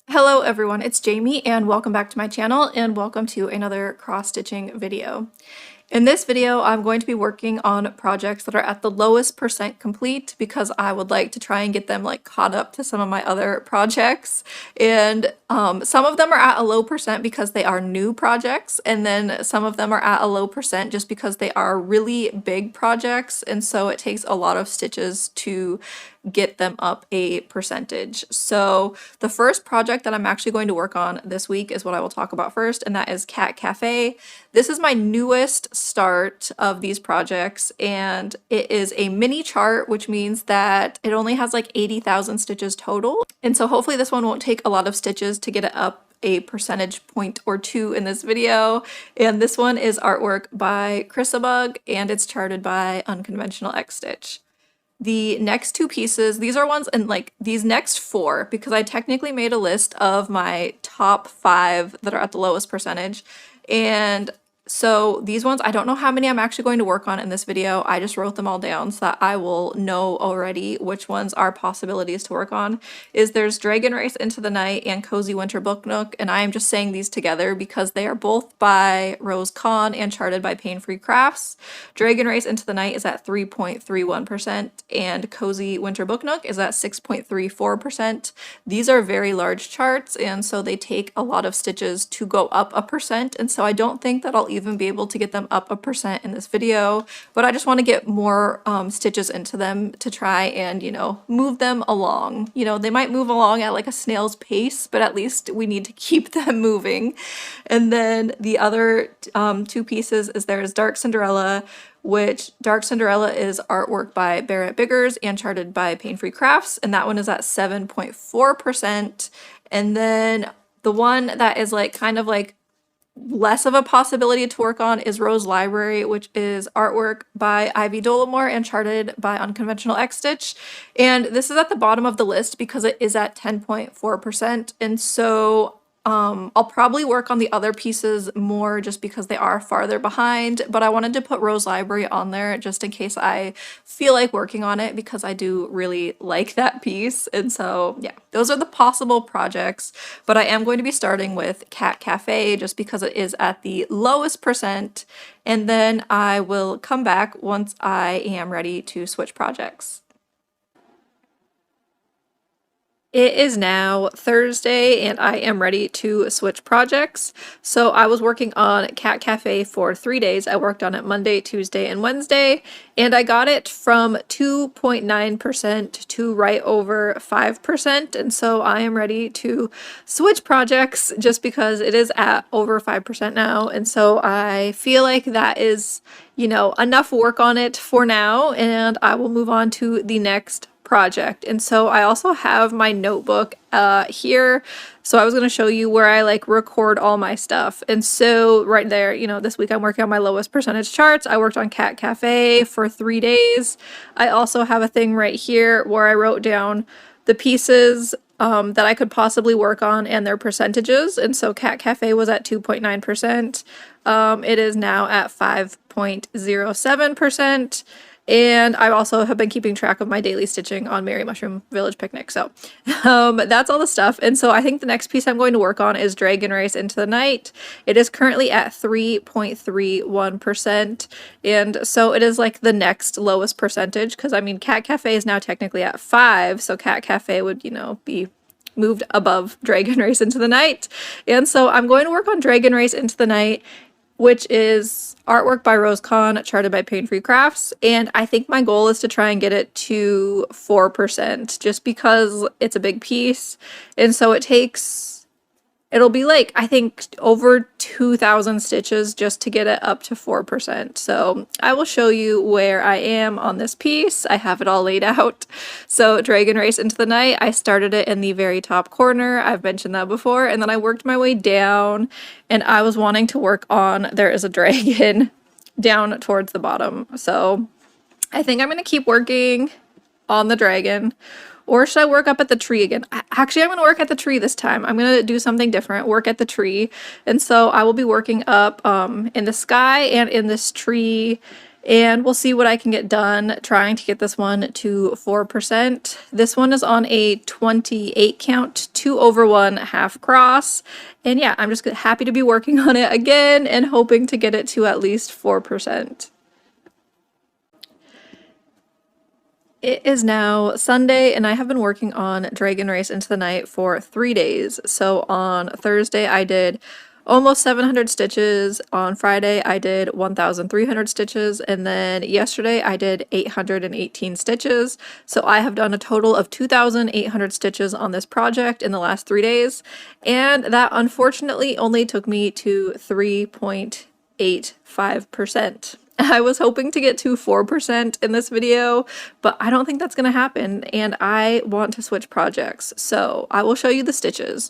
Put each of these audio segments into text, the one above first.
Hello everyone, it's Jamie and welcome back to my channel and welcome to another cross-stitching video. In this video, I'm going to be working on projects that are at the lowest percent complete because I would like to try and get them like caught up to some of my other projects. And some of them are at a low percent because they are new projects, and then some of them are at a low percent just because they are really big projects, and so it takes a lot of stitches to get them up a percentage. So the first project that I'm actually going to work on this week is what I will talk about first, and that is Cat Cafe. This is my newest start of these projects, and it is a mini chart, which means that it only has like 80,000 stitches total. And so hopefully this one won't take a lot of stitches to get it up a percentage point or two in this video. And this one is artwork by Chrisabug, and it's charted by UnconvetionalXstitch. The next two pieces, these are ones, and like these next four, because I technically made a list of my top 5 that are at the lowest percentage. And so these ones, I don't know how many I'm actually going to work on in this video. I just wrote them all down so that I will know already which ones are possibilities to work on. There's Dragon Race Into the Night and Cozy Winter Book Nook, and I am just saying these together because they are both by Rose Kahn and charted by Paine Crafts. Dragon Race Into the Night is at 3.31% and Cozy Winter Book Nook is at 6.34%. These are very large charts, and so they take a lot of stitches to go up a percent, and so I don't think that I'll even be able to get them up a percent in this video, but I just want to get more stitches into them to try and, you know, move them along. You know, they might move along at like a snail's pace, but at least we need to keep them moving. And then the other two pieces is there's Dark Cinderella, which Dark Cinderella is artwork by Barrett Biggers and charted by Paine Crafts, and that one is at 7.4%. And then the one that is like kind of like less of a possibility to work on is Rose Library, which is artwork by Ivy Dollamore and charted by UnconvetionalXstitch. And this is at the bottom of the list because it is at 10.4%. And so I'll probably work on the other pieces more just because they are farther behind, but I wanted to put Rose Library on there just in case I feel like working on it because I do really like that piece. And so yeah, those are the possible projects, but I am going to be starting with Cat Cafe just because it is at the lowest percent, and then I will come back once I am ready to switch projects. It is now Thursday and I am ready to switch projects. So I was working on Cat Cafe for 3 days. I worked on it Monday, Tuesday, and Wednesday, and I got it from 2.9% to right over 5%. And so I am ready to switch projects just because it is at over 5% now. And so I feel like that is, you know, enough work on it for now, and I will move on to the next project. And so I also have my notebook here, so I was going to show you where I like record all my stuff. And so right there, you know, this week I'm working on my lowest percentage charts. I worked on Cat Cafe for 3 days. I also have a thing right here where I wrote down the pieces that I could possibly work on and their percentages. And so Cat Cafe was at 2.9%. It is now at 5.07%. And I also have been keeping track of my daily stitching on Merry Mushroom Village Picnic. So that's all the stuff. And so I think the next piece I'm going to work on is Dragon Race Into the Night. It is currently at 3.31%. And so it is like the next lowest percentage, because I mean, Cat Cafe is now technically at 5. So Cat Cafe would, you know, be moved above Dragon Race Into the Night. And so I'm going to work on Dragon Race Into the Night, which is artwork by Rose Kahn, charted by Paine Crafts, and I think my goal is to try and get it to 4%, just because it's a big piece, and so it'll be like, I think, over 2,000 stitches just to get it up to 4%. So I will show you where I am on this piece. I have it all laid out. So Dragon Race Into the Night, I started it in the very top corner. I've mentioned that before. And then I worked my way down, and I was wanting to work on There Is a Dragon down towards the bottom. So I think I'm going to keep working on the dragon. Or should I work up at the tree again? Actually, I'm going to work at the tree this time. I'm going to do something different, work at the tree. And so I will be working up in the sky and in this tree And we'll see what I can get done trying to get this one to 4%. This one is on a 28 count, 2/1 half cross. And yeah, I'm just happy to be working on it again and hoping to get it to at least 4%. It is now Sunday, and I have been working on Dragon Race into the Night for 3 days. So on Thursday, I did almost 700 stitches. On Friday, I did 1,300 stitches. And then yesterday, I did 818 stitches. So I have done a total of 2,800 stitches on this project in the last 3 days. And that unfortunately only took me to 3.85%. I was hoping to get to 4% in this video, but I don't think that's going to happen, and I want to switch projects, so I will show you the stitches.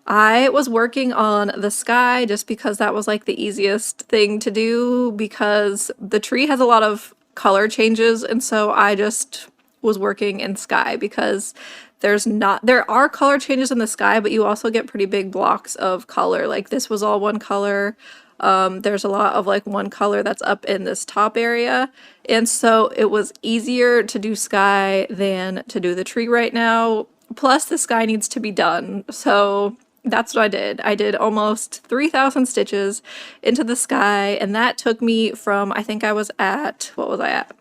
I was working on the sky just because that was like the easiest thing to do, because the tree has a lot of color changes, and so I just was working in sky because there are color changes in the sky, but you also get pretty big blocks of color. Like this was all one color. There's a lot of like one color that's up in this top area, and so it was easier to do sky than to do the tree right now. Plus the sky needs to be done, so that's what I did. I did almost 3,000 stitches into the sky, and that took me from, I think I was at, what was I at?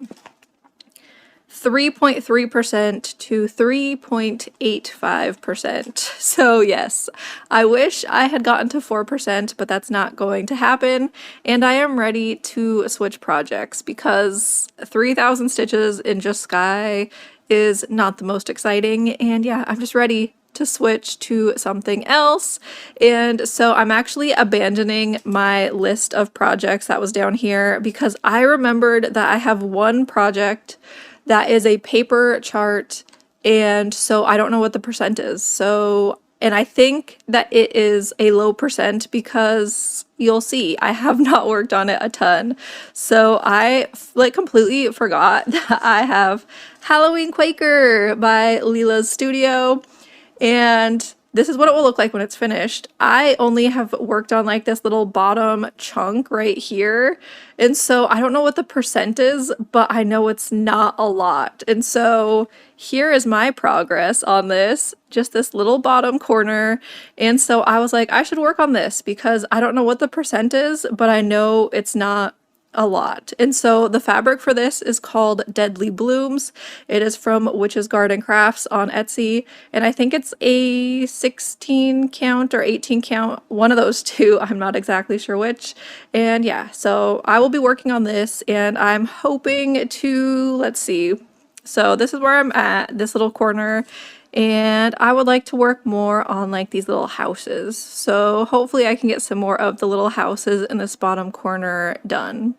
3.3% to 3.85%. So yes, I wish I had gotten to 4%, but that's not going to happen. And I am ready to switch projects because 3,000 stitches in just sky is not the most exciting. And yeah, I'm just ready to switch to something else. And so I'm actually abandoning my list of projects that was down here because I remembered that I have one project that is a paper chart, and so I don't know what the percent is. So, and I think that it is a low percent because you'll see I have not worked on it a ton. So I like completely forgot that I have Halloween Quaker by Leela's Studio, and this is what it will look like when it's finished. I only have worked on like this little bottom chunk right here. And so I don't know what the percent is, but I know it's not a lot. And so here is my progress on this, just this little bottom corner. And so I was like, I should work on this because I don't know what the percent is, but I know it's not a lot. And so the fabric for this is called Deadly Blooms. It is from Witch's Garden Crafts on Etsy, and I think it's a 16 count or 18 count, one of those two. I'm not exactly sure which. And yeah, so I will be working on this, and I'm hoping to, let's see. So this is where I'm at, this little corner. And I would like to work more on like these little houses. So hopefully I can get some more of the little houses in this bottom corner done.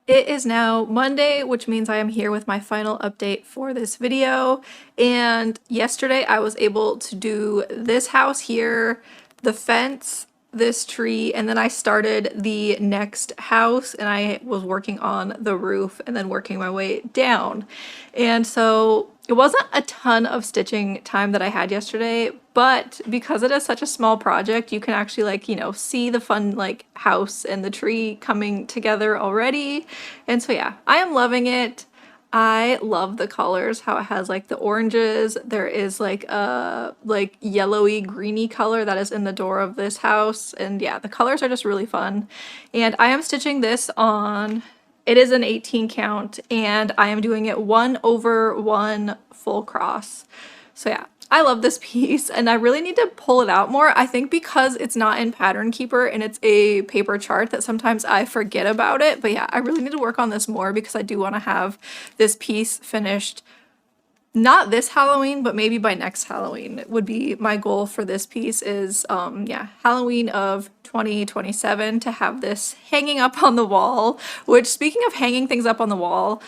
It is now Monday, which means I am here with my final update for this video. And yesterday I was able to do this house here, the fence, this tree, and then I started the next house and I was working on the roof and then working my way down. And so it wasn't a ton of stitching time that I had yesterday, but because it is such a small project, you can actually like, you know, see the fun like house and the tree coming together already. And so yeah, I am loving it. I love the colors, how it has like the oranges. There is like a like yellowy greeny color that is in the door of this house. And yeah, the colors are just really fun. And I am stitching this on, it is an 18 count, and I am doing it 1/1 full cross. So yeah, I love this piece and I really need to pull it out more. I think because it's not in Pattern Keeper and it's a paper chart that sometimes I forget about it. But yeah, I really need to work on this more because I do want to have this piece finished. Not this Halloween, but maybe by next Halloween would be my goal for this piece is, yeah, Halloween of 2027 to have this hanging up on the wall, which speaking of hanging things up on the wall,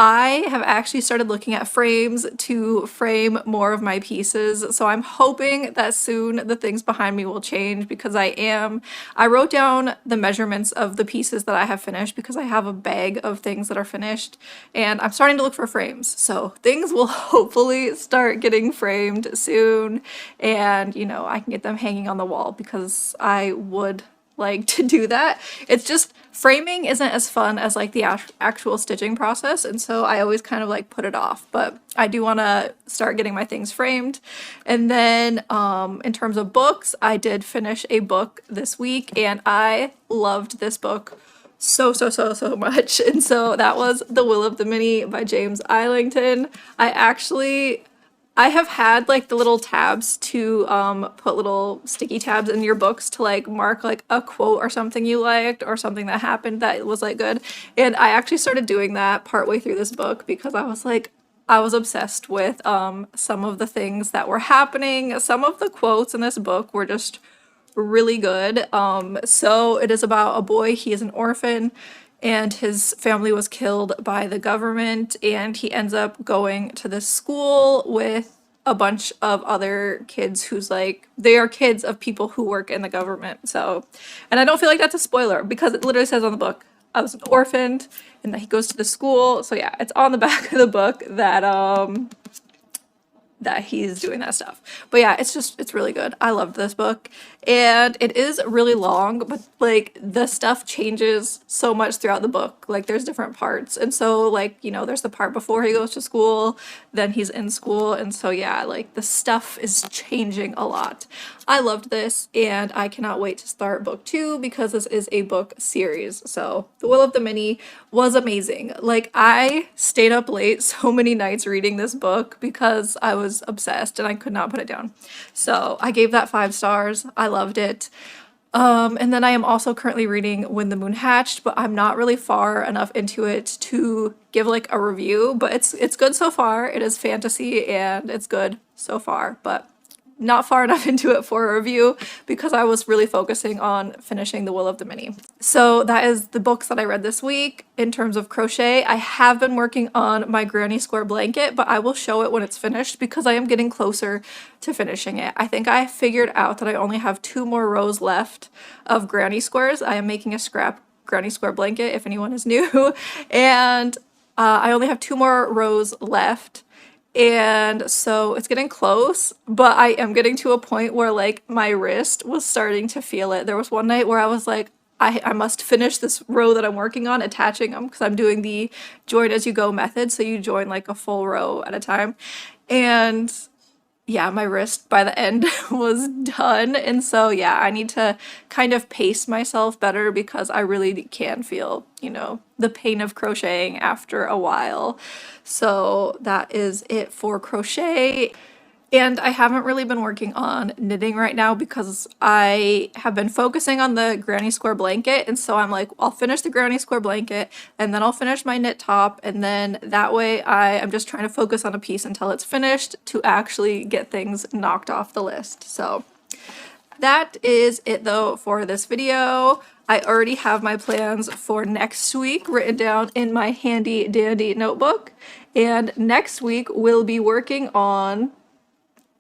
I have actually started looking at frames to frame more of my pieces, so I'm hoping that soon the things behind me will change because I wrote down the measurements of the pieces that I have finished because I have a bag of things that are finished, and I'm starting to look for frames, so things will hopefully start getting framed soon, and you know, I can get them hanging on the wall because I would like to do that. It's just framing isn't as fun as like the actual stitching process, and so I always kind of like put it off, but I do want to start getting my things framed. And then in terms of books, I did finish a book this week and I loved this book so much. And so that was The Will of the Mini by James Islington. I have had like the little tabs to put little sticky tabs in your books to like mark like a quote or something you liked or something that happened that was like good. And I actually started doing that partway through this book because I was obsessed with some of the things that were happening. Some of the quotes in this book were just really good. So it is about a boy. He is an orphan and his family was killed by the government, and he ends up going to this school with a bunch of other kids who's like, they are kids of people who work in the government. So, and I don't feel like that's a spoiler because it literally says on the book, I was an orphan, and that he goes to the school. So yeah, it's on the back of the book that that he's doing that stuff. But yeah, it's really good. I loved this book, and it is really long, but like the stuff changes so much throughout the book. Like there's different parts, and so like, you know, there's the part before he goes to school, then he's in school, and so yeah, like the stuff is changing a lot. I loved this, and I cannot wait to start book 2 because this is a book series. So The Will of the Mini was amazing. Like I stayed up late so many nights reading this book because I was obsessed and I could not put it down. So I gave that 5 stars. I loved it. And then I am also currently reading When the Moon Hatched, but I'm not really far enough into it to give like a review, but it's good so far. It is fantasy and it's good so far, but not far enough into it for a review because I was really focusing on finishing The Will of the Mini. So that is the books that I read this week. In terms of crochet, I have been working on my granny square blanket, but I will show it when it's finished because I am getting closer to finishing it. I think I figured out that I only have 2 more rows left of granny squares. I am making a scrap granny square blanket if anyone is new, and I only have 2 more rows left. And so it's getting close, but I am getting to a point where like my wrist was starting to feel it. There was one night where I was like, I must finish this row that I'm working on, attaching them, because I'm doing the join as you go method. So you join like a full row at a time. And yeah, my wrist by the end was done. And so yeah, I need to kind of pace myself better because I really can feel, you know, the pain of crocheting after a while. So that is it for crochet. And I haven't really been working on knitting right now because I have been focusing on the granny square blanket. And so I'm like, I'll finish the granny square blanket and then I'll finish my knit top. And then that way I'm just trying to focus on a piece until it's finished to actually get things knocked off the list. So that is it though for this video. I already have my plans for next week written down in my handy dandy notebook. And next week we'll be working on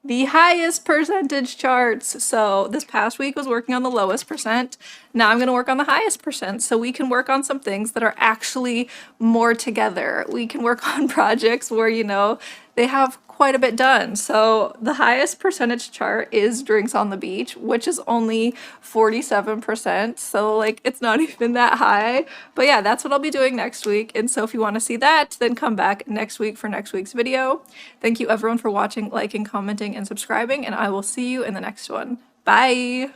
the highest percentage charts. So this past week was working on the lowest percent. Now I'm going to work on the highest percent so we can work on some things that are actually more together. We can work on projects where, you know, they have quite a bit done. So the highest percentage chart is Drinks on the Beach, which is only 47%. So like it's not even that high. But yeah, that's what I'll be doing next week. And so if you want to see that, then come back next week for next week's video. Thank you everyone for watching, liking, commenting, and subscribing, and I will see you in the next one. Bye!